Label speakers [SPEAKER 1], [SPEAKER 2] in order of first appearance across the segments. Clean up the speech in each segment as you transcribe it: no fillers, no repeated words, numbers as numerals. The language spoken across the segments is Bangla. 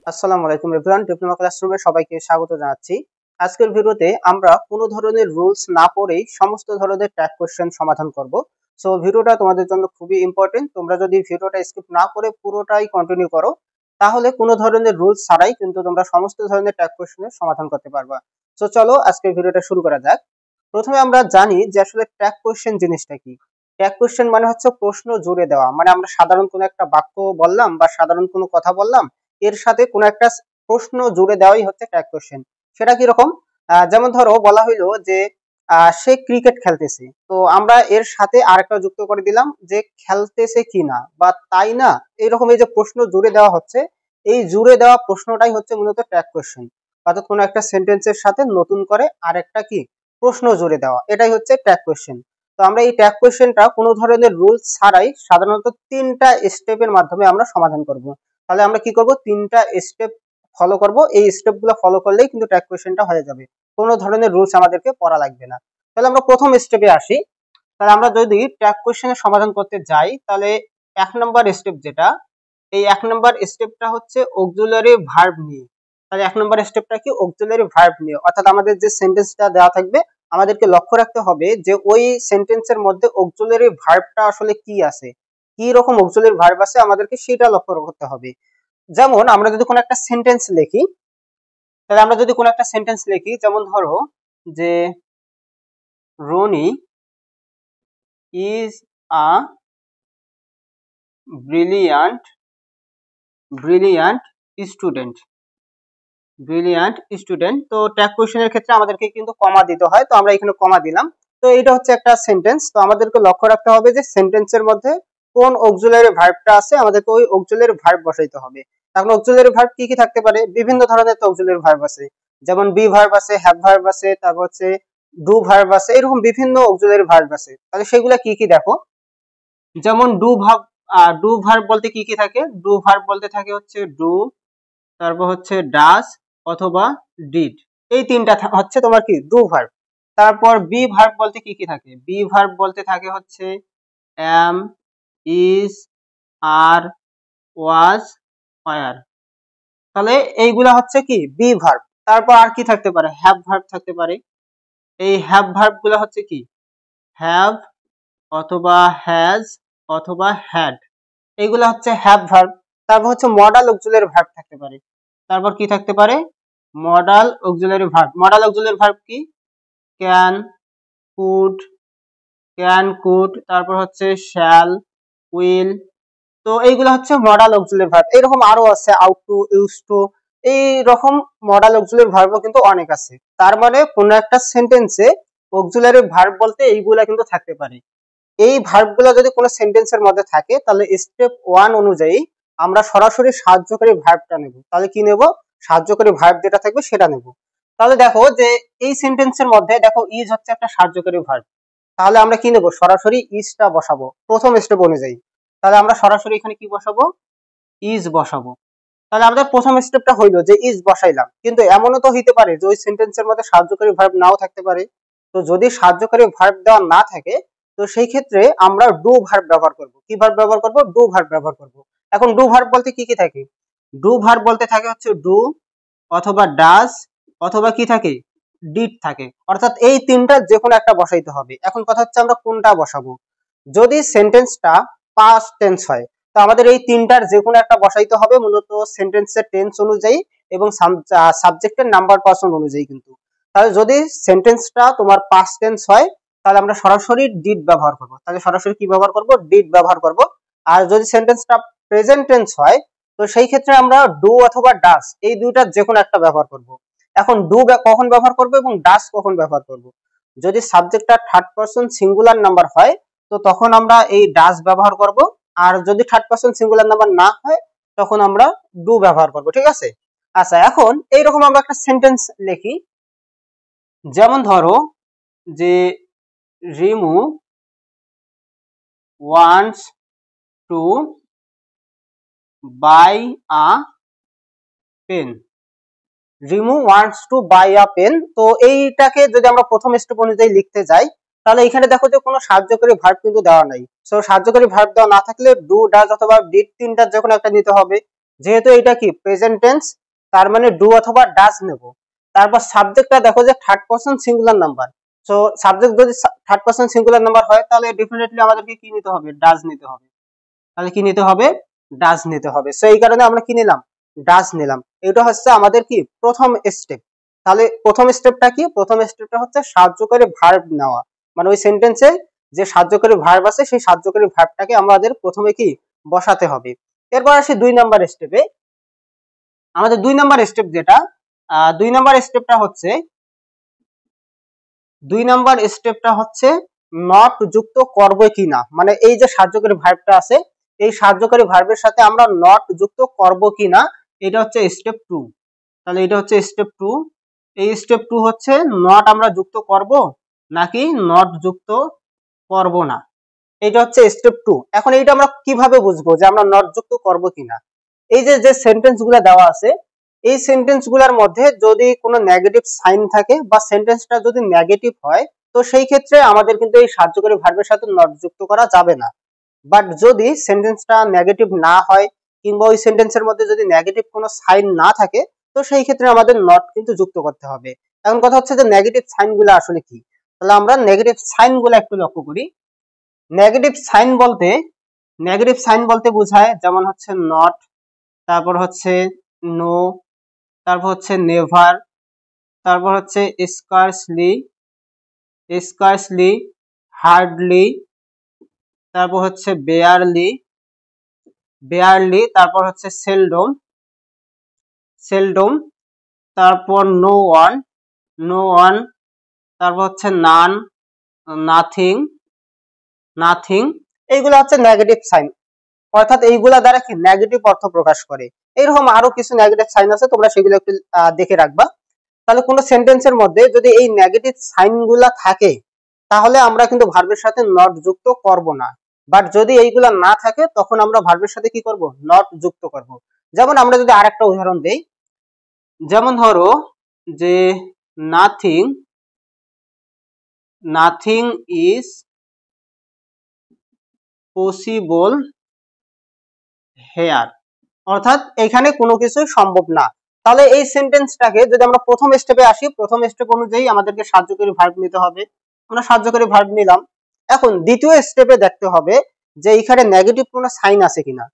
[SPEAKER 1] আসসালামু আলাইকুম এভরিওয়ান, ডিপ্লোমা ক্লাসরুমে সবাইকে স্বাগত জানাচ্ছি। আজকের ভিডিওতে আমরা কোনো ধরনের রুলস না পড়েই সমস্ত ধরনের ট্যাগ কোশ্চেন সমাধান করব। সো ভিডিওটা তোমাদের জন্য খুবই ইম্পর্টেন্ট। তোমরা যদি ভিডিওটা স্কিপ না করে পুরোটাই কন্টিনিউ করো, তাহলে কোনো ধরনের রুলস ছাড়াই কিন্তু তোমরা সমস্ত ধরনের ট্যাগ কোশ্চেনের সমাধান করতে পারবা। সো চলো আজকের ভিডিওটা শুরু করা যাক। প্রথমে আমরা জানি যে আসলে ট্যাগ কোশ্চেন জিনিসটা কি। ট্যাগ কোশ্চেন মানে হচ্ছে প্রশ্ন জুড়ে দেওয়া, মানে আমরা সাধারণ কোনো একটা বাক্য বললাম বা সাধারণ কোনো কথা বললাম, এর সাথে কোনো একটা প্রশ্ন জুড়ে দেওয়াই হচ্ছে ট্যাগ কোশ্চেন। সেটা কিরকম? যেমন ধরো বলা হইলো যে সে ক্রিকেট খেলতেছে, তো আমরা এর সাথে আরেকটা যুক্ত করে দিলাম যে খেলতেছে কি না বা তাই না, এইরকম এই যে প্রশ্ন জুড়ে দেওয়া হচ্ছে, এই জুড়ে দেওয়া প্রশ্নটাই হচ্ছে মূলত ট্যাগ কোশ্চেন। অর্থাৎ কোনো একটা সেন্টেন্সের সাথে নতুন করে আরেকটা কি প্রশ্ন জুড়ে দেওয়া, এটাই হচ্ছে ট্যাগ কোশ্চেন। তো আমরা এই ট্যাগ কোশ্চেনটা কোনো ধরনের রুলস ছাড়াই সাধারণত 3টা স্টেপের মাধ্যমে আমরা সমাধান করব। তাহলে আমরা কি করব, 3টা স্টেপ ফলো করব। এই স্টেপগুলো ফলো করলেই কিন্তু ট্যাগ কোশ্চেনটা হয়ে যাবে, কোনো ধরনের রুলস আমাদেরকে পড়া লাগবে না। তাহলে আমরা প্রথম স্টেপে আসি। তাহলে আমরা যদি ট্যাগ কোশ্চেনের সমাধান করতে যাই, তাহলে 1 নম্বর স্টেপ যেটা, এই 1 নম্বর স্টেপটা হচ্ছে অক্সিলারি ভার্ব নিয়ে। তাহলে 1 নম্বর স্টেপটা কি, অক্সিলারি ভার্ব নিয়ে। অর্থাৎ আমাদের যে সেন্টেন্সটা দেওয়া থাকবে, আমাদেরকে লক্ষ্য রাখতে হবে যে ওই সেন্টেন্সের মধ্যে অক্সিলারি ভার্বটা আসলে কি আছে, কি রকম অক্সিলারি ভার্ব আছে, আমাদেরকে সেটা লক্ষ্য করতে হবে। যেমন আমরা যদি কোনো একটা সেন্টেন্স লিখি, তাহলে আমরা যদি কোনো একটা সেন্টেন্স লিখি, যেমন ধরো যে Roni is a brilliant student. তো ট্যাগ কোশ্চেনের ক্ষেত্রে আমাদেরকে কিন্তু কমা দিতে হয়, তো আমরা এখানে কমা দিলাম। তো এটা হচ্ছে একটা সেন্টেন্স, তো আমাদেরকে লক্ষ্য রাখতে হবে যে সেন্টেন্সের মধ্যে কোন অক্সিলারি ভার্বটা আছে, আমাদেরকে ওই অক্সিলারি ভার্ব বসাইতে হবে। এখন অক্সিলারি ভার্ব কি কি থাকতে পারে, বিভিন্ন ধরনের তো অক্সিলারি ভার্ব আছে। যেমন বি ভার্ব আছে, হ্যাভ ভার্ব আছে, তারপর হচ্ছে ডু ভার্ব আছে, এরকম বিভিন্ন অক্সিলারি ভার্ব আছে। তাহলে সেগুলা কি কি দেখো। যেমন ডু ভার্ব বলতে কি কি থাকে, ডু ভার্ব বলতে থাকে হচ্ছে ডু, তারপর হচ্ছে ডাস অথবা ডিড, এই 3টা হচ্ছে তোমার কি ডু ভার্ব। তারপর বি ভার্ব বলতে কি কি থাকে, বি ভার্ব বলতে থাকে হচ্ছে am, is, are, was, were. তাহলে এইগুলা হচ্ছে কি বি ভার্ব। তারপর আর কি থাকতে পারে, হ্যাভ ভার্ব থাকতে পারে। এই হ্যাভ ভার্ব গুলা হচ্ছে কি হ্যাভ অথবা হ্যাজ অথবা হ্যাড, এইগুলা হচ্ছে হ্যাভ ভার্ব। তারপর হচ্ছে মডাল অক্সিলারি ভার্ব থাকতে পারে। তারপর কি থাকতে পারে, modal auxiliary verb. Modal auxiliary verb কি, ক্যান, কুড, তারপর হচ্ছে শ্যাল, উইল। তো এইগুলো হচ্ছে মডাল অক্সিলারি ভার্ব। এরকম আরো আছে, আউট টু, ইউজ টু, এই রকম মডাল অক্সিলারি ভার্বও কিন্তু অনেক আছে। তার মানে কোন একটা সেন্টেন্সে অক্সিলারি ভার্ব বলতে এইগুলা কিন্তু থাকতে পারে। এই ভার্বগুলো যদি কোনো সেন্টেন্সের মধ্যে থাকে, তাহলে স্টেপ 1 অনুযায়ী আমরা সরাসরি সাহায্যকারী ভার্বটা নেব। তাহলে কি নেব, সাহায্যকারী ভার্ব যেটা থাকবে সেটা নেব। তাহলে দেখো যে এই সেন্টেন্সের মধ্যে দেখো ইজ হচ্ছে একটা সাহায্যকারী ভার্ব, তাহলে আমরা কি নেব, সরাসরি ইজটা বসাবো প্রথম স্টেপ অনুযায়ী। তাহলে আমরা সরাসরি এখানে কি বসাবো, ইজ বসাবো। তাহলে আমাদের প্রথম স্টেপটা হইলো যে ইজ বসাইলাম, কিন্তু এমনও তো হইতে পারে যে ওই সেন্টেন্সের মধ্যে সাহায্যকারী ভার্ব নাও থাকতে পারে। তো যদি সাহায্যকারী ভার্ব দেওয়া না থাকে, তো সেই ক্ষেত্রে আমরা ডু ভার্ব ব্যবহার করব। কি ভার্ব ব্যবহার করব, ডু ভার্ব ব্যবহার করব। এখন ডু ভার্ব বলতে কি কি থাকে, ডু ভার্ব বলতে থাকে হচ্ছে ডু অথবা ডাজ অথবা কি থাকে, ডিড থাকে। অর্থাৎ এই 3টা যে কোনো একটা বসাইতে হবে। এখন কথা হচ্ছে আমরা কোনটা বসাবো। যদি সেন্টেন্সটা পাস্ট টেন্স হয়, তো আমাদের এই 3টার যে কোনো একটা বসাইতে হবে, মূলত সেন্টেন্সের টেন্স অনুযায়ী এবং সাবজেক্টের নাম্বার পার্সন অনুযায়ী কিন্তু। তাহলে যদি সেন্টেন্সটা তোমার পাস্ট টেন্স হয়, তাহলে আমরা সরাসরি ডিড ব্যবহার করব। তাহলে সরাসরি কি ব্যবহার করব, ডিড ব্যবহার করব। আর যদি সেন্টেন্সটা প্রেজেন্ট টেন্স হয়, তো সেই ক্ষেত্রে আমরা ডু অথবা ডাস, এই দুইটার যে কোনো একটা ব্যবহার করব। এখন ডু কখন ব্যবহার করব এবং ডাস কখন ব্যবহার করব, যদি সাবজেক্টটা থার্ড পারসন সিঙ্গুলার নাম্বার হয়, তো তখন আমরা এই ডাস ব্যবহার করব। আর যদি থার্ড পারসন সিঙ্গুলার নাম্বার না হয়, তখন আমরা ডু ব্যবহার করব। ঠিক আছে। আচ্ছা, এখন এইরকম আমরা একটা সেন্টেন্স লিখি। যেমন ধরো যে Rimu wants to buy a pen. Rimu wants to buy a pen. তো এইটাকে যদি আমরা প্রথম স্টেপ অনুযায়ী লিখতে যাই, তাহলে এখানে দেখো যে কোনো সাহায্যকারী ভার্ব কিন্তু দেওয়া নাই। সো সাহায্যকারী ভার্ব দেওয়া না থাকলে ডু, ডাজ অথবা ডিড, 3টার যে কোনো একটা নিতে হবে। যেহেতু এটা কি প্রেজেন্ট টেন্স, তার মানে ডু অথবা ডাজ নেব। তারপর সাবজেক্টটা দেখো যে third person singular number. So subject যদি থার্ড পারসন সিঙ্গুলার নাম্বার হয় তাহলে ডেফিনেটলি আমাদেরকে কি নিতে হবে, ডাজ নিতে হবে। তাহলে কি নিতে হবে, ডাজ নিতে হবে। সো এই কারণে আমরা কি নিলাম, ডাজ নিলাম। এটা হচ্ছে আমাদের কি প্রথম স্টেপ। তাহলে প্রথম স্টেপটা কি, প্রথম স্টেপটা হচ্ছে সাহায্যকারী ভার্ব নেওয়া, মানে ওই সেন্টেন্সে যে সাহায্যকারী ভার্ব আছে সেই সাহায্যকারী ভার্বটাকে আমাদের প্রথমে কি বসাতে হবে। এরপর আসি 2 নাম্বার স্টেপে। আমাদের 2 নাম্বার স্টেপ যেটা, 2 নাম্বার স্টেপটা হচ্ছে, 2 নাম্বার স্টেপটা হচ্ছে নট যুক্ত করব কিনা, মানে এই যে সাহায্যকারী ভার্বটা আছে এই সাহায্যকারী ভার্বের সাথে আমরা নট যুক্ত করব কিনা, এটা হচ্ছে স্টেপ 2। তাহলে এটা হচ্ছে স্টেপ 2। এই স্টেপ 2 হচ্ছে নট আমরা যুক্ত করব নাকি নট যুক্ত করব না, এটা হচ্ছে স্টেপ 2। এখন এইটা আমরা কিভাবে বুঝবো যে আমরা নট যুক্ত করব কিনা। এই যে যে সেন্টেন্স গুলা দেওয়া আছে এই সেন্টেন্স গুলার মধ্যে যদি কোনো নেগেটিভ সাইন থাকে বা সেন্টেন্সটা যদি নেগেটিভ হয় তো সেই ক্ষেত্রে আমাদের কিন্তু এই সাহায্যকারী ভার্বের সাথে নট যুক্ত করা যাবে না। বাট যদি সেন্টেন্সটা নেগেটিভ না হয় কিংবা ওই সেন্টেন্সের মধ্যে যদি নেগেটিভ কোনো সাইন না থাকে তো সেই ক্ষেত্রে আমাদের নট কিন্তু যুক্ত করতে হবে। এখন কথা হচ্ছে যে নেগেটিভ সাইন গুলো আসলে কি, তাহলে আমরা নেগেটিভ সাইন গুলো একটু লক্ষ্য করি। নেগেটিভ সাইন বলতে, নেগেটিভ সাইন বলতে বোঝায় যেমন হচ্ছে নট, তারপর হচ্ছে নো, তারপর হচ্ছে নেভার, তারপর হচ্ছে স্কার্সলি, স্কার্সলি, হার্ডলি, তারপর হচ্ছে বেয়ারলি, বেয়ারলি, তারপর হচ্ছে সেলডম, সেলডম, তারপর নো ওয়ান, নো ওয়ান, তারপর হচ্ছে নান, নাথিং, নাথিং। এইগুলো হচ্ছে নেগেটিভ সাইন, অর্থাৎ এইগুলা দ্বারা কি নেগেটিভ অর্থ প্রকাশ করে। এরকম আরো কিছু নেগেটিভ সাইন আছে, তোমরা সেগুলো একটু দেখে রাখবা। তাহলে কোনো সেন্টেন্সের মধ্যে যদি এই নেগেটিভ সাইন গুলা থাকে তাহলে আমরা কিন্তু ভার্বের সাথে নট যুক্ত করব না। বাট যদি এইগুলা না থাকে তখন আমরা ভার্বের সাথে কি করব, নট যুক্ত করব। যেমন আমরা যদি আরেকটা উদাহরণ দেই, যেমন ধরো যে nothing, nothing is possible here, অর্থাৎ এখানে কোনো কিছু সম্ভব না। তাহলে এই সেন্টেন্সটাকে যদি আমরা প্রথম স্টেপে আসি, প্রথম স্টেপ অনুযায়ী আমাদেরকে সাহায্যকারী ভার্ব নিতে হবে, আমরা সাহায্যকারী ভার্ব নিলাম। এখন দ্বিতীয় স্টেপে দেখতে হবে যে এখানে নেগেটিভ কোনো সাইন আছে কিনা।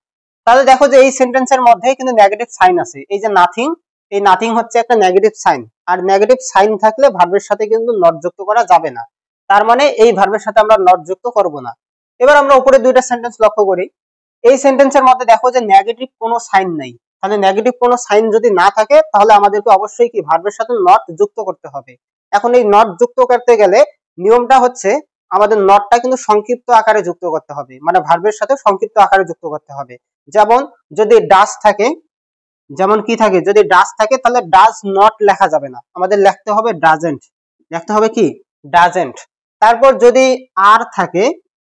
[SPEAKER 1] তাহলে দেখো যে এই সেন্টেন্সের মধ্যে কিন্তু নেগেটিভ সাইন আছে, এই যে নাথিং, এই নাথিং হচ্ছে একটা নেগেটিভ সাইন, আর নেগেটিভ সাইন থাকলে ভার্বের সাথে কিন্তু নট যুক্ত করা যাবে না। তার মানে এই ভার্বের সাথে আমরা নট যুক্ত করব না। এবার আমরা উপরে দুইটা সেন্টেন্স লক্ষ্য করি। এই সেন্টেন্সের মধ্যে দেখো যে নেগেটিভ কোনো সাইন নাই। তাহলে নেগেটিভ কোনো সাইন যদি না থাকে তাহলে আমাদেরকে অবশ্যই কি ভার্বের সাথে নট যুক্ত করতে হবে। এখন এই নট যুক্ত করতে গেলে নিয়মটা হচ্ছে আমাদের নটটা কিন্তু সংক্ষিপ্ত আকারে যুক্ত করতে হবে, মানে ভার্বের সাথে সংক্ষিপ্ত আকারে যুক্ত করতে হবে। যেমন যদি ডাজ থাকে, যেমন কি থাকে, যদি ডাজ থাকে তাহলে ডাজ নট লেখা যাবে না, আমাদের লিখতে হবে ডাজেন্ট, লিখতে হবে কি ডাজেন্ট। তারপর যদি আর থাকে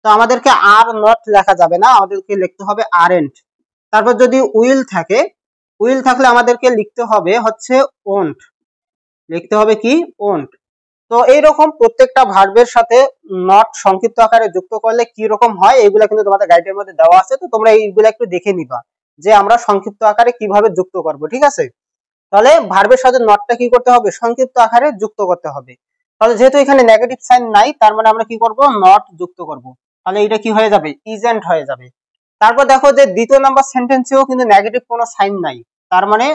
[SPEAKER 1] তো আমাদেরকে আর নট লেখা যাবে না, আমাদেরকে লিখতে হবে আরএন্ট। তারপর যদি উইল থাকে, উইল থাকলে আমাদেরকে লিখতে হবে হচ্ছে ওন্ট, লিখতে হবে কি ওন্ট। তো এইরকম প্রত্যেকটা ভার্বের সাথে নট সংক্ষিপ্ত আকারে যুক্ত করলে কি রকম হয় এগুলা কিন্তু তোমাদের গাইডের মধ্যে দেওয়া আছে, তো তোমরা এইগুলা একটু দেখে নিবা যে আমরা সংক্ষিপ্ত আকারে কিভাবে যুক্ত করব, ঠিক আছে। তাহলে ভার্বের সাথে নটটা কি করতে হবে, সংক্ষিপ্ত আকারে যুক্ত করতে হবে। তাহলে যেহেতু এখানে নেগেটিভ সাইন নাই তার মানে আমরা কি করব, নট যুক্ত করব। তাহলে এটা কি হয়ে যাবে, ইজেন্ট হয়ে যাবে। তারপর দেখো যে দ্বিতীয় নাম্বার সেন্টেন্সেও কিন্তু নেগেটিভ কোনো সাইন নাই, তার মানে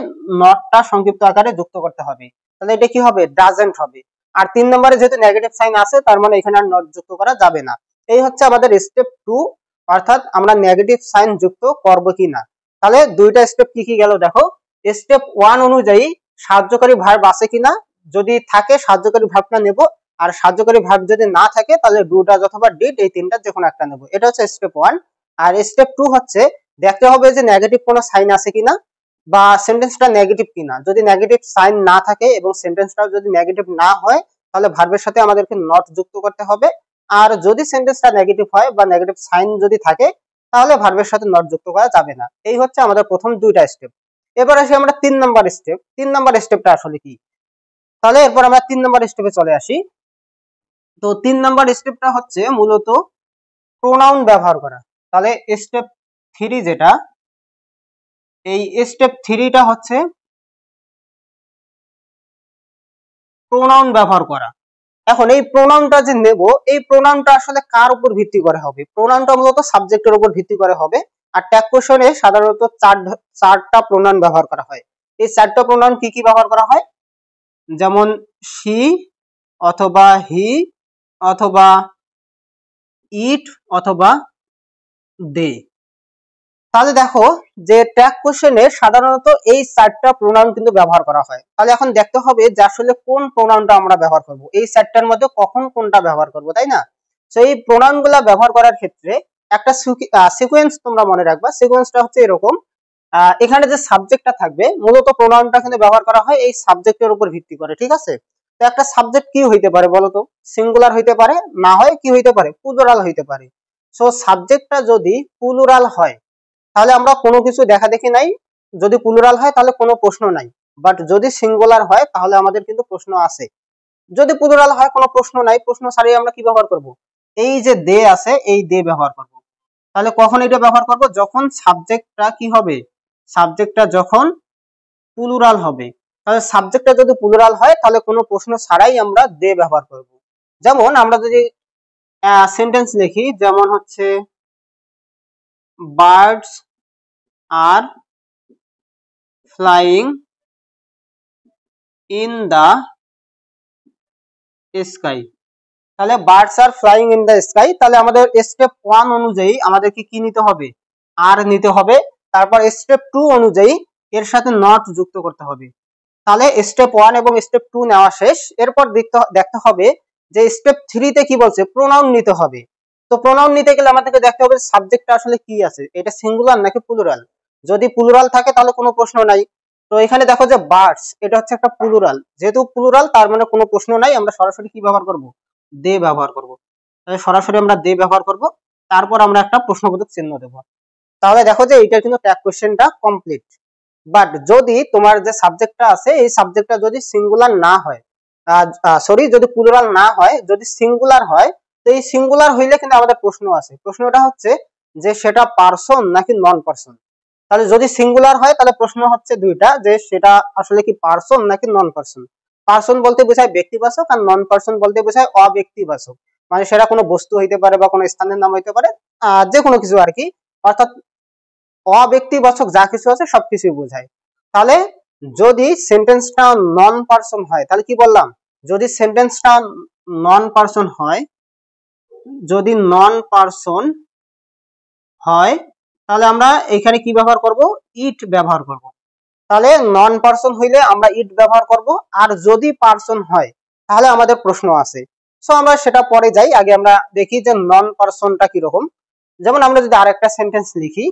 [SPEAKER 1] নটটা সংক্ষিপ্ত আকারে যুক্ত করতে হবে। তাহলে এটা কি হবে, ডাজেন্ট হবে। আর 3 নম্বরে যেহেতু নেগেটিভ সাইন আছে তার মানে এখানে আর নট যুক্ত করা যাবে না। এই হচ্ছে আমাদের স্টেপ 2, অর্থাৎ আমরা নেগেটিভ সাইন যুক্ত করব কিনা। তাহলে দুইটা স্টেপ কি কি গেল দেখো। স্টেপ 1 অনুযায়ী সাহায্যকারী ভার্ব আছে কিনা, যদি থাকে সাহায্যকারী ভার্বটা নেব, আর সাহায্যকারী ভার্ব যদি না থাকে তাহলে ডু ডাজ অথবা ডিড এই তিনটা যে কোনো একটা নেব। এটা হচ্ছে স্টেপ 1। আর স্টেপ 2 হচ্ছে দেখতে হবে যে নেগেটিভ কোনো সাইন আছে কিনা বা সেন্টেন্সটা নেগেটিভ কিনা। যদি নেগেটিভ সাইন না থাকে এবং সেন্টেন্সটাও যদি নেগেটিভ না হয় তাহলে ভার্বের সাথে আমাদেরকে নট যুক্ত করতে হবে। আর যদি সেন্টেন্সটা নেগেটিভ হয় বা নেগেটিভ সাইন যদি থাকে তাহলে ভার্বের সাথে নট যুক্ত করা যাবে না। এই হচ্ছে আমাদের প্রথম দুইটা স্টেপ। এবার আসি আমরা 3 নাম্বার স্টেপ। 3 নাম্বার স্টেপটা আসলে কি, তাহলে এরপর আমরা 3 নাম্বার স্টেপে চলে আসি। তো 3 নাম্বার স্টেপটা হচ্ছে মূলত প্রোনাউন ব্যবহার করা। তাহলে স্টেপ 3 যেটা, এই স্টেপ 3টা হচ্ছে প্রোনাউন ব্যবহার করা। এখন এই প্রোনাউনটা যে নেব, এই প্রোনাউনটা আসলে কার উপর ভিত্তি করে হবে? প্রোনাউনটা মূলত সাবজেক্টের উপর ভিত্তি করে হবে। আর ট্যাগ কোশ্চেনে সাধারণত চারটা প্রোনাউন ব্যবহার করা হয়। এই চারটা প্রোনাউন কি কি ব্যবহার করা হয়? যেমন শি অথবা হি অথবা ইট অথবা দে। তাহলে দেখো যে ট্যাগ কোশ্চেনে সাধারণত এই চারটা প্রোনাউন কিন্তু ব্যবহার করা হয়। তাহলে এখন দেখতে হবে যে আসলে কোন প্রোনাউনটা আমরা ব্যবহার করব, এই চারটার মধ্যে কখন কোনটা ব্যবহার করব, তাই না? তো এই প্রোনাউনগুলো ব্যবহার করার ক্ষেত্রে একটা সিকোয়েন্স তোমরা মনে রাখবা। সিকোয়েন্সটা হচ্ছে এরকম, এখানে যে সাবজেক্টটা থাকবে মূলত প্রোনাউনটা কিন্তু ব্যবহার করা হয় এই সাবজেক্টের উপর ভিত্তি করে, ঠিক আছে? তো একটা সাবজেক্ট কি হইতে পারে বলো তো? সিঙ্গুলার হইতে পারে, না হয় কি হইতে পারে, প্লুরাল হইতে পারে। সো সাবজেক্টটা যদি প্লুরাল হয় তাহলে আমরা কোনো কিছু দেখা দেখি নাই, যদি প্লুরাল হয় তাহলে কোনো প্রশ্ন নাই। বাট যদি সিঙ্গুলার হয় তাহলে আমাদের কিন্তু প্রশ্ন আছে। যদি প্লুরাল হয় কোনো প্রশ্ন নাই, প্রশ্ন ছাড়াই আমরা কি ব্যবহার করব? এই যে দে আছে, এই দে ব্যবহার করব। তাহলে কখন এটা ব্যবহার করব? যখন সাবজেক্টটা কি হবে, সাবজেক্টটা যখন প্লুরাল হবে। তাহলে সাবজেক্টটা যদি প্লুরাল হয় তাহলে কোনো প্রশ্ন ছাড়াই আমরা দে ব্যবহার করব। যেমন আমরা যদি সেন্টেন্স লিখি, যেমন হচ্ছে birds are flying in the sky. তাহলে birds are flying in the sky, তাহলে আমাদের স্টেপ 1 অনুযায়ী আমাদেরকে কি নিতে হবে? আর নিতে হবে। তারপর স্টেপ 2 অনুযায়ী এর সাথে নট যুক্ত করতে হবে। তাহলে স্টেপ 1 এবং স্টেপ 2 নেওয়া শেষ। এরপর দেখতে হবে যে স্টেপ 3 তে কি বলছে, প্রোনাউন নিতে হবে। তো প্রোনাউন নিতে গেলে আমাদেরকে দেখতে হবে সাবজেক্টটা আসলে কি আছে, এটা সিঙ্গুলার নাকি প্লুরাল। যদি প্লুরাল থাকে তাহলে কোনো প্রশ্ন নাই। তো এখানে দেখো যে বার্ডস, এটা হচ্ছে একটা প্লুরাল, যেহেতু প্লুরাল তার মানে কোনো প্রশ্ন নাই, আমরা সরাসরি কি ব্যবহার করব? দে ব্যবহার করব। তাহলে সরাসরি আমরা দে ব্যবহার করব, তারপর আমরা একটা প্রশ্নবোধক চিহ্ন দেব। তাহলে দেখো যে এইটা কিন্তু ট্যাগ কোশ্চেনটা কমপ্লিট। বাট যদি তোমার যে সাবজেক্টটা আছে এই সাবজেক্টটা যদি সিঙ্গুলার না হয়, সরি যদি প্লুরাল না হয়, যদি সিঙ্গুলার হয়, তো এই সিঙ্গুলার হইলে কিন্তু আমাদের প্রশ্ন আছে। প্রশ্নটা হচ্ছে যে সেটা পারসন নাকি নন পারসন। তাহলে যদি সিঙ্গুলার হয় তাহলে প্রশ্ন হচ্ছে দুইটা, যে সেটা আসলে কি পারসন নাকি নন পারসন। পারসন বলতে বোঝায় ব্যক্তিবাচক, আর নন পারসন বলতে বোঝায় অব্যক্তিবাচক। মানে সেটা কোনো বস্তু হইতে পারে বা কোনো স্থানের নাম হইতে পারে, যে কোনো কিছু আর কি। অর্থাৎ অব্যক্তিবাচক যা কিছু আছে সবকিছুই বোঝায়। তাহলে যদি সেন্টেন্সটা নন পারসন হয়, তাহলে কি বললাম, যদি সেন্টেন্সটা নন পারসন হয়, যদি নন পারসন হয় তাহলে আমরা এখানে কি ব্যবহার করব? ইট ব্যবহার করব। তাহলে নন পারসন হইলে আমরা ইট ব্যবহার করব। আর যদি পারসন হয় তাহলে আমাদের প্রশ্ন আছে। সো আমরা সেটা পরে যাই, আগে আমরা দেখি যে নন পারসনটা কিরকম। যেমন আমরা যদি আরেকটা সেন্টেন্স লিখি,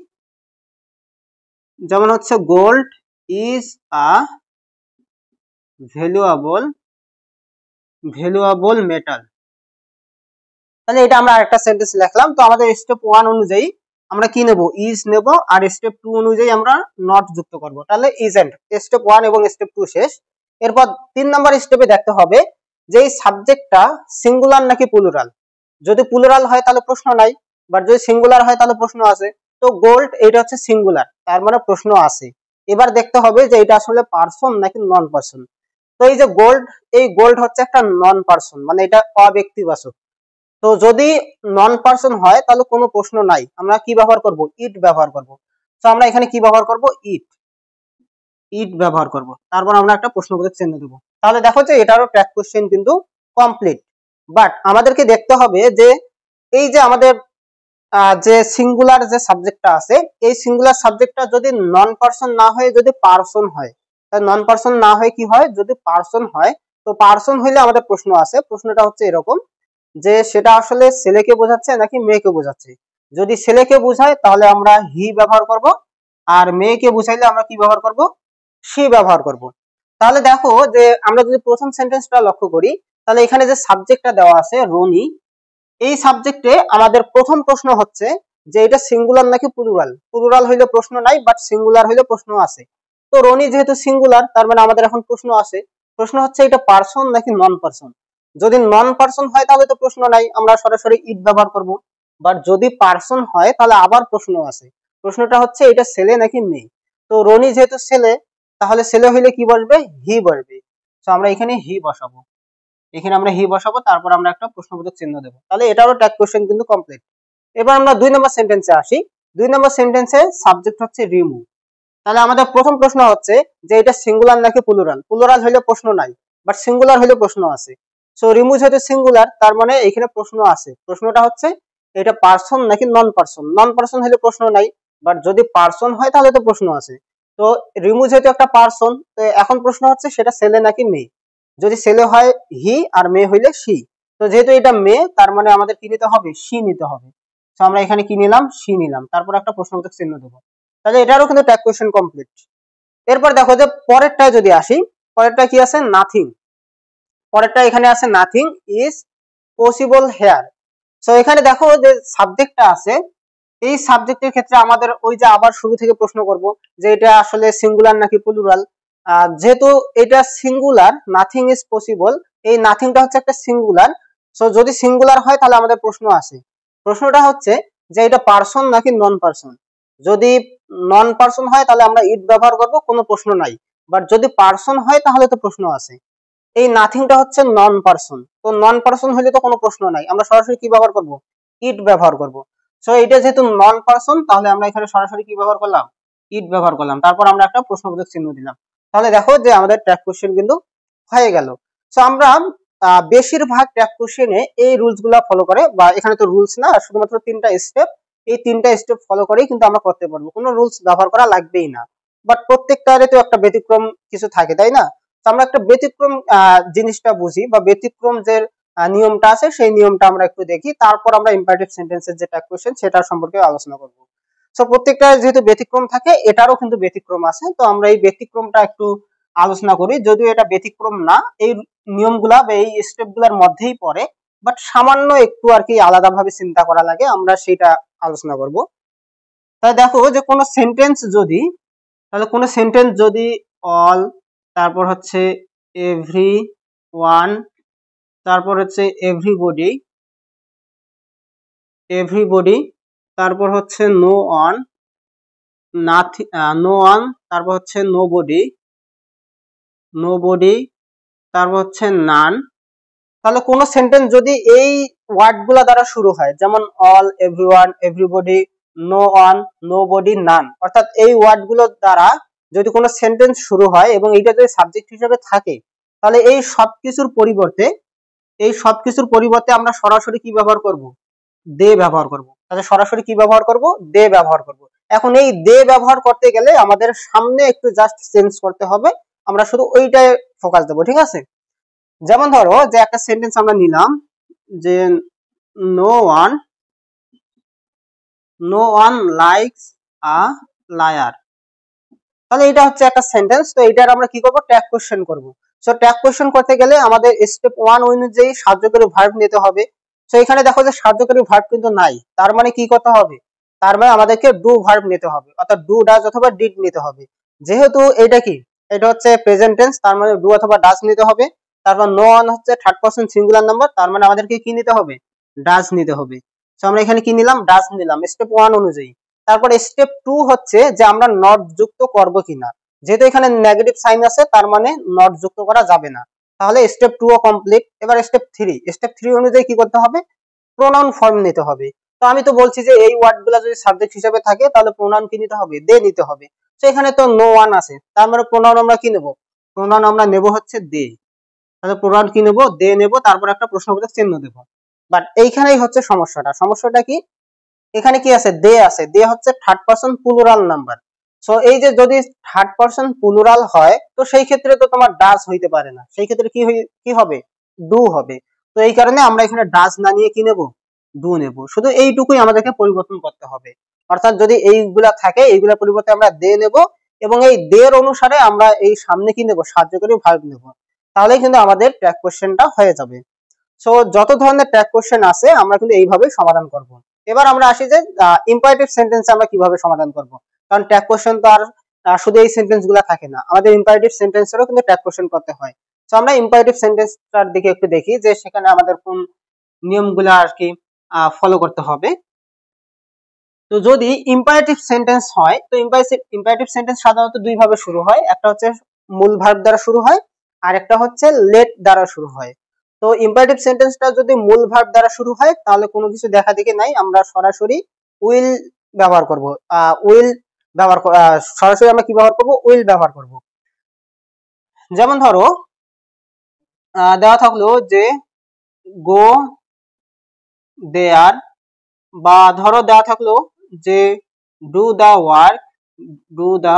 [SPEAKER 1] যেমন হচ্ছে gold is a valuable metal. তাহলে এটা আমরা আরেকটা সেন্টেন্স লিখলাম। তো আমাদের স্টেপ 1 অনুযায়ী আমরা কি নেব? ইজ নেব, আর স্টেপ 2 অনুযায়ী আমরা নট যুক্ত করব। তাহলে ইজেন্ট, স্টেপ 1 এবং স্টেপ 2 শেষ। এরপর 3 নাম্বার স্টেপে দেখতে হবে যে এই সাবজেক্টটা সিঙ্গুলার নাকি প্লুরাল। যদি প্লুরাল হয় তাহলে প্রশ্ন নাই, বাট যদি সিঙ্গুলার হয় তাহলে প্রশ্ন আছে। তো গোল্ড এটা হচ্ছে সিঙ্গুলার, তার মানে প্রশ্ন আছে। এবার দেখতে হবে যে এটা আসলে পারসন নাকি নন পারসন। তো এই যে গোল্ড, এই গোল্ড হচ্ছে একটা নন পারসন, মানে এটা অব্যক্তিবাচক। তো যদি নন পারসন হয় তাহলে কোনো প্রশ্ন নাই, আমরা কি ব্যবহার করব? ইট ব্যবহার করব। তো আমরা এখানে কি ব্যবহার করব? ইট ব্যবহার করব। তারপর আমরা একটা প্রশ্নবোধক চিহ্ন দেব। তাহলে দেখো যে এটারও ট্যাগ কোশ্চেন কিন্তু কমপ্লিট। বাট আমাদেরকে দেখতে হবে যে এই যে আমাদের যে সিঙ্গুলার যে সাবজেক্টটা আছে, এই সিঙ্গুলার সাবজেক্টটা যদি নন পারসন না হয়ে যদি পারসন হয়, তাহলে নন পারসন না হয়ে কি হয়? যদি পারসন হয়। তো পারসন হইলে আমাদের প্রশ্ন আছে। প্রশ্নটা হচ্ছে এরকম যে সেটা আসলে ছেলেকে বোঝাচ্ছে নাকি মেয়েকে বোঝাচ্ছে। যদি ছেলেকে বোঝায় তাহলে আমরা হি ব্যবহার করব, আর মেয়েকে বুঝাইলে আমরা কি ব্যবহার করব? সে ব্যবহার করব। তাহলে দেখো যে আমরা যদি প্রথম সেন্টেন্সটা লক্ষ্য করি, তাহলে এখানে যে সাবজেক্টটা দেওয়া আছে রনি, এই সাবজেক্টে আমাদের প্রথম প্রশ্ন হচ্ছে যে এটা সিঙ্গুলার নাকি প্লুরাল। প্লুরাল হইলে প্রশ্ন নাই, বাট সিঙ্গুলার হইলে প্রশ্ন আছে। তো রনি যেহেতু সিঙ্গুলার, তার মানে আমাদের এখন প্রশ্ন আছে। প্রশ্ন হচ্ছে এটা পারসন নাকি নন পারসন। যদি নন পারসন হয় তাহলে তো প্রশ্ন নাই, আমরা সরাসরি ইট ব্যবহার করব। বাট যদি পারসন হয় তাহলে আবার প্রশ্ন আছে। প্রশ্নটা হচ্ছে এটা ছেলে নাকি মেয়ে। তো রনি যেহেতু ছেলে, তাহলে ছেলে হইলে কি বসবে? হি বসবে। তো আমরা এখানে হি বসাবো, এখানে আমরা হি বসাবো, তারপর আমরা একটা প্রশ্নবোধক চিহ্ন দেবো। তাহলে এটারও ট্যাগ কোশ্চেন কিন্তু কমপ্লিট। এবার আমরা 2 নম্বর সেন্টেন্সে আসি। 2 নম্বর সেন্টেন্সে সাবজেক্ট হচ্ছে রিমুভ। তাহলে আমাদের প্রথম প্রশ্ন হচ্ছে যে এটা সিঙ্গুলার নাকি প্লুরাল। প্লুরাল হলে প্রশ্ন নাই, বাট সিঙ্গুলার হলে প্রশ্ন আছে। সো রিমুভ যেহেতু সিঙ্গুলার, তার মানে এখানে প্রশ্ন আছে। প্রশ্নটা হচ্ছে এটা পারসন নাকি নন পারসন। নন পারসন হলে প্রশ্ন নাই, বাট যদি পারসন হয় তাহলে তো প্রশ্ন আছে। তো রিমুভ যেহেতু একটা পারসন, তো এখন প্রশ্ন হচ্ছে সেটা ছেলে নাকি মেয়ে। যদি ছেলে হয় হি, আর মেয়ে হইলে সি। তো যেহেতু এটা মেয়ে, তার মানে আমাদের কি নিতে হবে? সি নিতে হবে। তো আমরা এখানে কি নিলাম? সি নিলাম, তারপর একটা প্রশ্নবোধক চিহ্ন দেবো। তাহলে এটারও কিন্তু ট্যাগ কোশ্চেন কমপ্লিট। এরপর দেখো যে পরেরটায় যদি আসি, পরেরটা কি আছে? নাথিং। পরেরটা এখানে আছে nothing is possible here. So এখানে দেখো যে সাবজেক্টটা আছে, এই সাবজেক্টের ক্ষেত্রে আমাদের ওই যে আবার শুরু থেকে প্রশ্ন করব যে এটা আসলে সিঙ্গুলার নাকি প্লুরাল। যেহেতু এটা সিঙ্গুলার, নাথিং ইজ পসিবল, এই নাথিংটা হচ্ছে একটা সিঙ্গুলার। সো যদি সিঙ্গুলার হয় তাহলে আমাদের প্রশ্ন আছে। প্রশ্নটা হচ্ছে যে এটা পারসন নাকি নন পারসন। যদি নন পারসন হয় তাহলে আমরা ইট ব্যবহার করব, কোনো প্রশ্ন নাই। বাট যদি পারসন হয় তাহলে তো প্রশ্ন আছে। এই নাথিংটা হচ্ছে নন পারসন, তো নন পারসন হলে তো কোনো প্রশ্ন নাই, আমরা সরাসরি কি ব্যবহার করব? ইট ব্যবহার করব। সো এটা যেহেতু নন পারসন, তাহলে আমরা এখানে সরাসরি কি ব্যবহার করলাম? ইট ব্যবহার করলাম, তারপর আমরা একটা প্রশ্নবোধক চিহ্ন দিলাম। তাহলে দেখো যে আমাদের ট্যাগ কোশ্চেন কিন্তু হয়ে গেল। সো আমরা বেশিরভাগ ট্যাগ কোশ্চেনে এই রুলস গুলা ফলো করে, বা এখানে তো রুলস না, শুধুমাত্র 3টা স্টেপ, এই 3টা স্টেপ ফলো করেই কিন্তু আমরা করতে পারবো, কোনো রুলস ব্যবহার করা লাগবেই না। বাট প্রত্যেকটারে তো একটা ব্যতিক্রম কিছু থাকে, তাই না? তো আমরা একটা ব্যতিক্রম জিনিসটা বুঝি, বা ব্যতিক্রম যে নিয়মটা আছে সেই নিয়মটা আমরা একটু দেখি, তারপর আমরা ইম্পারেটিভ সেন্টেন্সের যে ট্যাগ কোশ্চেন সেটা সম্পর্কে আলোচনা করব। সো প্রত্যেকটা যেহেতু ব্যতিক্রম থাকে, এটারও কিন্তু ব্যতিক্রম আছে, তো আমরা এই ব্যতিক্রমটা একটু আলোচনা করি। যদিও এটা ব্যতিক্রম না, এই নিয়মগুলা বা এই স্টেপগুলোর মধ্যেই পড়ে, বাট সামান্য একটু আর কি আলাদাভাবে চিন্তা করা লাগে, আমরা সেটা আলোচনা করব। তাহলে দেখো যে কোনো সেন্টেন্স যদি, তাহলে কোনো সেন্টেন্স যদি অল, তারপর হচ্ছে এভরি ওয়ান, তারপর হচ্ছে এভরিবডি, এভরিবডি, তারপর হচ্ছে no one, nothing, no one, তারপর হচ্ছে নোবডি, নোবডি, তারপর হচ্ছে নান। তাহলে কোন সেন্টেন্স যদি এই ওয়ার্ডগুলা দ্বারা শুরু হয়, যেমন all, everyone, everybody, no one, nobody, none, অর্থাৎ এই ওয়ার্ডগুলো দ্বারা যদি কোনো সেন্টেন্স শুরু হয় এবং এটা যদি সাবজেক্ট হিসেবে থাকে, তাহলে এই সবকিছুর পরিবর্তে আমরা সরাসরি কি ব্যবহার করব? দে ব্যবহার করব। তাহলে সরাসরি কি ব্যবহার করব? দে ব্যবহার করব। এখন এই দে ব্যবহার করতে গেলে আমাদের সামনে একটু জাস্ট চেঞ্জ করতে হবে, আমরা শুধু ওইটায় ফোকাস দেবো, ঠিক আছে? যেমন ধরো যে একটা সেন্টেন্স আমরা নিলাম যে no one, no one likes a liar. তাহলে এটা হচ্ছে একটা সেন্টেন্স, তো এটার আমরা কি করব? ট্যাগ কোশ্চেন করব। সো ট্যাগ কোশ্চেন করতে গেলে আমাদের স্টেপ 1 অনুযায়ী সাহায্যকারী ভার্ব নিতে হবে। সো এখানে দেখো যে সাহায্যকারী ভার্ব কিন্তু নাই, তার মানে কি করতে হবে? তার মানে আমাদেরকে ডু ভার্ব নিতে হবে, অর্থাৎ ডু, ডাজ অথবা ডিড নিতে হবে। যেহেতু এটা কি, এটা হচ্ছে প্রেজেন্ট টেন্স, তার মানে ডু অথবা ডাজ নিতে হবে। তারপর নো ওয়ান হচ্ছে থার্ড পারসন সিঙ্গুলার নাম্বার, তার মানে আমাদেরকে কি নিতে হবে? ডাজ নিতে হবে। সো আমরা এখানে কি নিলাম? ডাজ নিলাম স্টেপ 1 অনুযায়ী। তারপর স্টেপ 2 হচ্ছে যে আমরা নট যুক্ত করব কিনা। যেহেতু এখানে নেগেটিভ সাইন আছে, তার মানে নট যুক্ত করা যাবে না। তাহলে স্টেপ 2 ও কমপ্লিট। এবার স্টেপ 3 অনুযায়ী কি করতে হবে? প্রোনাউন ফর্ম নিতে হবে। তো আমি তো বলছি যে এই ওয়ার্ডগুলো যদি সাবজেক্ট হিসেবে থাকে তাহলে প্রোনাউন কি নিতে হবে? দে নিতে হবে। তো এখানে তো নো ওয়ান আছে, তার মানে প্রোনাউন আমরা কি নেব? প্রোনাউন আমরা নেব হচ্ছে দে। তাহলে প্রোনাউন কি নেব? দে নেব, তারপর একটা প্রশ্নবোধক চিহ্ন দেব। বাট এইখানেই হচ্ছে সমস্যাটা কি? এখানে কি আছে? দে আছে। দে হচ্ছে third person plural number. So এই যে যদি থার্ড পারসন প্লুরাল হয়, তো সেই ক্ষেত্রে তো তোমার ডাজ হইতে পারে না, সেই ক্ষেত্রে কি হবে? ডু হবে। তো এই কারণে আমরা এখানে ডাজ না নিয়ে কি নেব? ডু নেব। শুধু এইটুকুই আমাদেরকে পরিবর্তন করতে হবে। অর্থাৎ যদি এইগুলা থাকে, এইগুলা পরিবর্তে আমরা দে নেব, এবং এই দের অনুসারে আমরা এই সামনে কি নেব? সাহায্যকারী ভার্ব নেব। তাহলে কিন্তু আমাদের ট্যাগ কোশ্চেনটা হয়ে যাবে। সো যত ধরনের ট্যাগ কোশ্চেন আছে আমরা কিন্তু এইভাবে সমাধান করব। এবার আমরা আসি যে ইম্পারেটিভ সেন্টেন্স আমরা কিভাবে সমাধান করব। কারণ ট্যাগ কোশ্চেন তো আর শুধু এই সেন্টেন্স গুলা থাকে না, আমাদের ইম্পারেটিভ সেন্টেন্সেরও কিন্তু ট্যাগ কোশ্চেন করতে হয়। সো আমরা ইম্পারেটিভ সেন্টেন্সটার দিকে একটু দেখি যে সেখানে আমাদের কোন নিয়মগুলো আর কি ফলো করতে হবে। তো যদি ইম্পারেটিভ সেন্টেন্স হয়, তো ইম্পারেটিভ সেন্টেন্স সাধারণত দুই ভাবে শুরু হয়, একটা হচ্ছে মূল ভার্ব দ্বারা শুরু হয় আর একটা হচ্ছে লেট দ্বারা শুরু হয়। তো ইম্পারেটিভ সেন্টেন্সটা যদি মূল ভার্ব দ্বারা শুরু হয় তাহলে কোনো কিছু দেখা দেখি নাই, আমরা সরাসরি উইল ব্যবহার করব। উইল ব্যবহার সরাসরি আমরা কি ব্যবহার করব, উইল ব্যবহার করব। যেমন ধরো দেওয়া থাকলো যে গো দেয়ার, বা ধরো দেওয়া থাকলো যে do the work, do the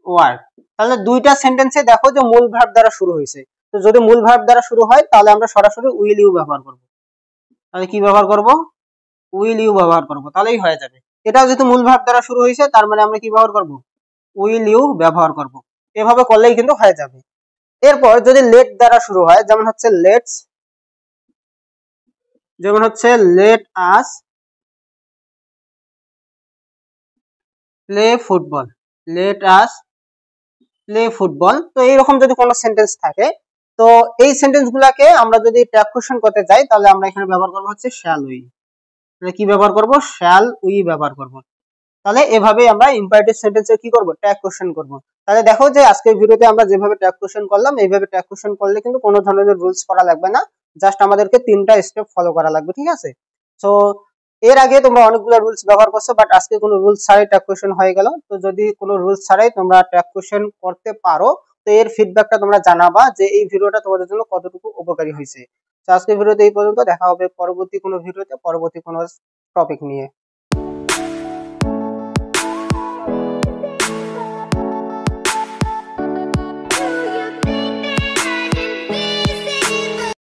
[SPEAKER 1] work, তাহলে দুইটা সেন্টেন্সে দেখো যে মূল ভার্ব দ্বারা শুরু হয়েছে। তো যদি মূল ভার্ব দ্বারা শুরু হয় তাহলে আমরা সরাসরি উইল ইউ ব্যবহার করব। তাহলে কি ব্যবহার করব, উইল ইউ ব্যবহার করব, তাহলেই হয়ে যাবে। এটাও যেহেতু মূল ভার্ব দ্বারা শুরু হয়েছে তার মানে আমরা কি ব্যবহার করব, উইল ইউ ব্যবহার করব। এভাবে করলেই কিন্তু হয়ে যাবে। এরপর যদি লেট দ্বারা শুরু হয়, যেমন হচ্ছে let us play football, let us play football. তো এইরকম যদি কোনো সেন্টেন্স থাকে, তো এই সেন্টেন্স গুলাকে আমরা যদি ট্যাগ কোশ্চেন করতে যাই তাহলে আমরা এখানে ব্যবহার করবো হচ্ছে শ্যাল উই। তাহলে কি ব্যবহার করব, শ্যাল উই ব্যবহার করব। তাহলে এভাবেই আমরা ইম্পারেটিভ সেন্টেন্সে কি করব, ট্যাগ কোশ্চেন করব। তাহলে দেখো যে আজকের ভিডিওতে আমরা যেভাবে ট্যাগ কোশ্চেন করলাম, এইভাবে ট্যাগ কোশ্চেন করলে কিন্তু কোনো ধরনের রুলস করা লাগবে না, জাস্ট আমাদেরকে 3টা স্টেপ ফলো করা লাগবে, ঠিক আছে। তো এর আগে তোমরা অনেকগুলো রুলস ব্যবহার করছো, বাট আজকে কোনো রুলস ছাড়াই ট্যাগ কোশ্চেন হয়ে গেল। তো যদি কোনো রুলস ছাড়াই তোমরা ট্যাগ কোশ্চেন করতে পারো, তো এর ফিডব্যাকটা তোমরা জানাবা যে এই ভিডিওটা তোমাদের জন্য কতটুকু উপকারী হয়েছে। তো আজকের ভিডিওতে এই পর্যন্ত, দেখা হবে পরবর্তী কোনো ভিডিওতে পরবর্তী কোনো টপিক নিয়ে।